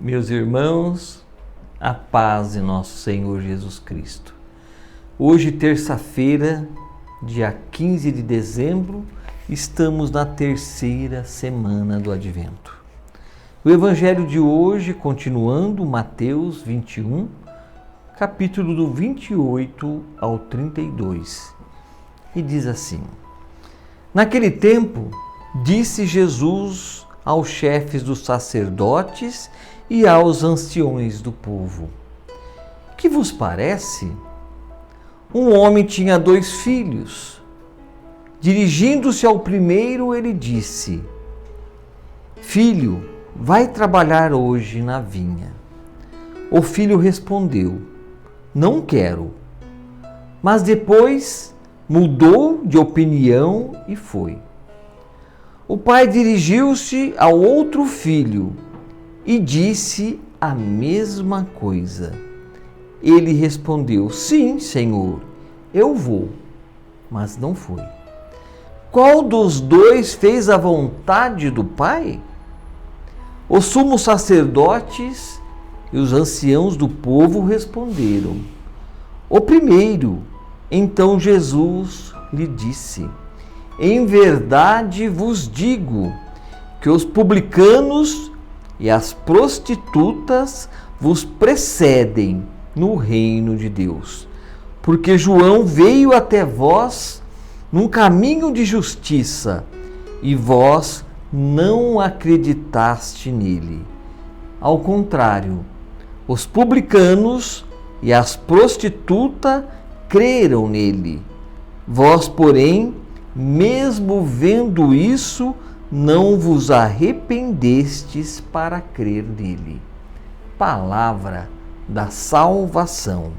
Meus irmãos, a paz de nosso Senhor Jesus Cristo. Hoje, terça-feira, dia 15 de dezembro, estamos na terceira semana do Advento. O Evangelho de hoje, continuando Mateus 21, capítulo do 28 ao 32, e diz assim: Naquele tempo, disse Jesus aos chefes dos sacerdotes e aos anciões do povo: Que vos parece? Um homem tinha 2 filhos. Dirigindo-se ao primeiro, ele disse: Filho, vai trabalhar hoje na vinha. O filho respondeu: Não quero. Mas depois mudou de opinião e foi. O pai dirigiu-se ao outro filho e disse a mesma coisa. Ele respondeu: Sim, Senhor, eu vou. Mas não foi. Qual dos 2 fez a vontade do pai? Os sumos sacerdotes e os anciãos do povo responderam: O primeiro. Então Jesus lhe disse: Em verdade vos digo que os publicanos e as prostitutas vos precedem no reino de Deus. Porque João veio até vós num caminho de justiça e vós não acreditaste nele. Ao contrário, os publicanos e as prostitutas creram nele. Vós, porém, mesmo vendo isso, não vos arrependestes para crer nele. Palavra da salvação.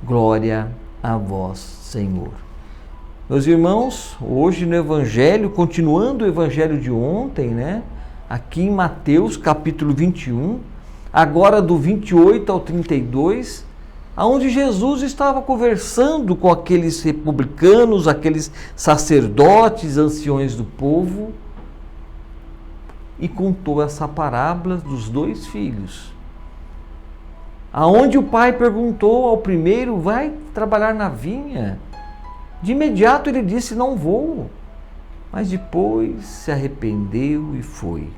Glória a vós, Senhor. Meus irmãos, hoje no Evangelho, continuando o Evangelho de ontem, aqui em Mateus capítulo 21, agora do 28 ao 32, onde Jesus estava conversando com aqueles publicanos, aqueles sacerdotes, anciões do povo, e contou essa parábola dos 2 filhos. Aonde o pai perguntou ao primeiro: vai trabalhar na vinha? De imediato ele disse: não vou. Mas depois se arrependeu e foi.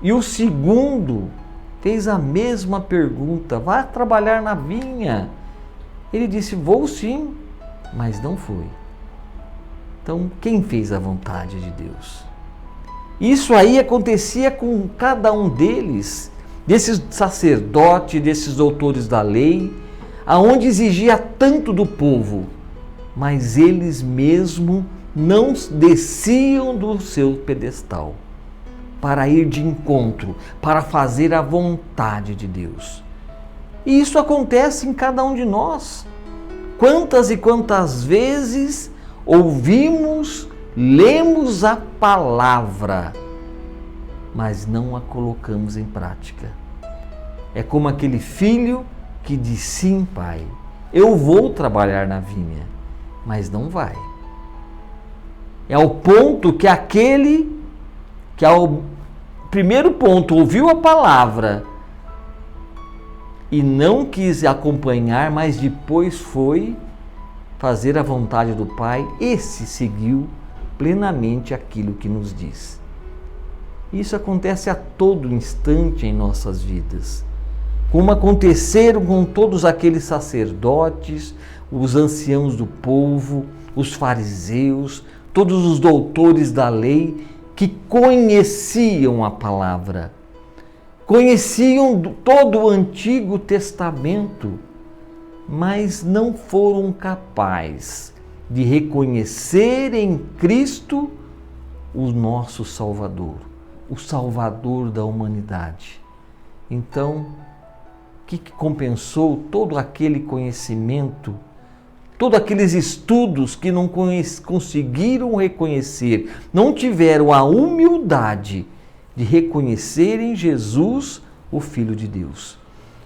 E o segundo fez a mesma pergunta: vai trabalhar na vinha? Ele disse: vou sim, mas não foi. Então, quem fez a vontade de Deus? Isso aí acontecia com cada um deles, desses sacerdotes, desses doutores da lei, aonde exigia tanto do povo, mas eles mesmo não desciam do seu pedestal para ir de encontro, para fazer a vontade de Deus. E isso acontece em cada um de nós. Quantas e quantas vezes ouvimos, lemos a palavra, mas não a colocamos em prática. É como aquele filho que diz: sim, pai, eu vou trabalhar na vinha, mas não vai. É ao ponto que aquele que ao primeiro ponto ouviu a palavra e não quis acompanhar, mas depois foi fazer a vontade do pai, esse seguiu plenamente aquilo que nos diz. Isso acontece a todo instante em nossas vidas, como aconteceram com todos aqueles sacerdotes, os anciãos do povo, os fariseus, todos os doutores da lei que conheciam a palavra, conheciam todo o Antigo Testamento, mas não foram capazes de reconhecer em Cristo o nosso Salvador, o Salvador da humanidade. Então, o que compensou todo aquele conhecimento, todos aqueles estudos que não conseguiram reconhecer, não tiveram a humildade de reconhecer em Jesus o Filho de Deus?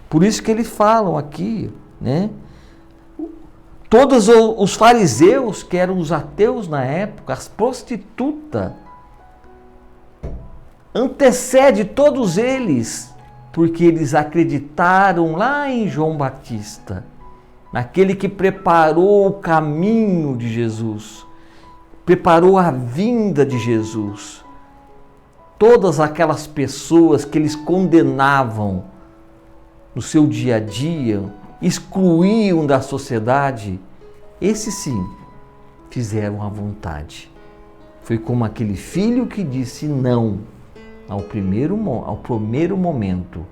Por isso que eles falam aqui, Todos os fariseus, que eram os ateus na época, as prostitutas, antecede todos eles porque eles acreditaram lá em João Batista, naquele que preparou o caminho de Jesus, preparou a vinda de Jesus. Todas aquelas pessoas que eles condenavam no seu dia a dia, excluíam da sociedade, esses sim fizeram a vontade. Foi como aquele filho que disse não ao primeiro momento,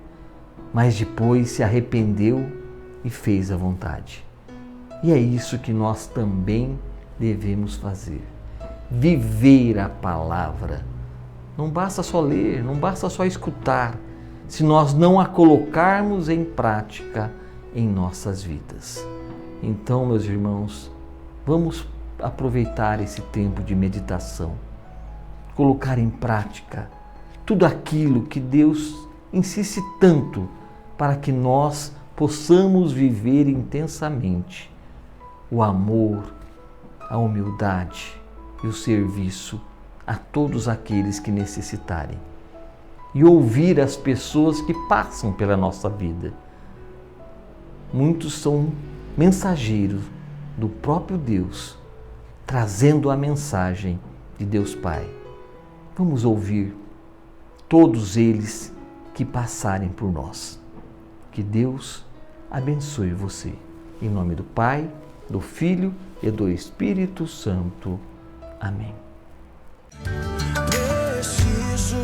mas depois se arrependeu e fez a vontade. E é isso que nós também devemos fazer. Viver a palavra. Não basta só ler, não basta só escutar, se nós não a colocarmos em prática em nossas vidas. Então, meus irmãos, vamos aproveitar esse tempo de meditação, colocar em prática tudo aquilo que Deus insiste tanto para que nós possamos viver intensamente o amor, a humildade e o serviço a todos aqueles que necessitarem. E ouvir as pessoas que passam pela nossa vida. Muitos são mensageiros do próprio Deus, trazendo a mensagem de Deus Pai. Vamos ouvir todos eles que passarem por nós. Que Deus abençoe você. Em nome do Pai, do Filho e do Espírito Santo. Amém. Preciso